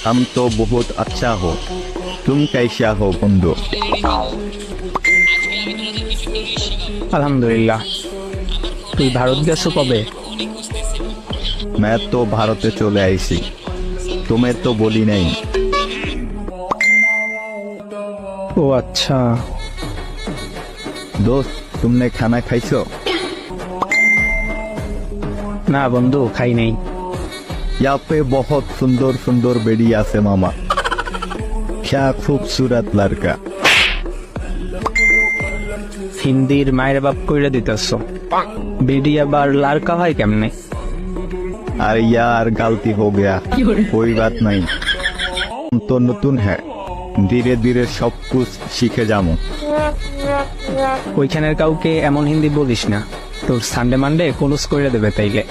हम तो बहुत अच्छा हो। तुम कैसा हो बंधु? আলহামদুলিল্লাহ। তুই ভারত গেছো কবে? मैं तो भारत चले आईसी, तुम्हें तो बोली नहीं। ও আচ্ছা। दोस्त, तुमने खाना खाइছো? না বন্ধু, খাই নাই। यहाँ पे बहुत सुंदर सुंदर बेड़िया से मामा, क्या खूबसूरत लड़का। হিন্দির মায়ের বাপ কইরা দিতেছ। বিডি আবার লারকা হয় কেমনে? अरे यार गलती हो गया, कोई बात नहीं। हम तो नतून है, धीरे धीरे सब कुछ सीखे जामो। ওইখানের কাউকে এমন হিন্দি বলিস না, তোর সানডে মানডে কলুস কইরা দেবে তাইলে।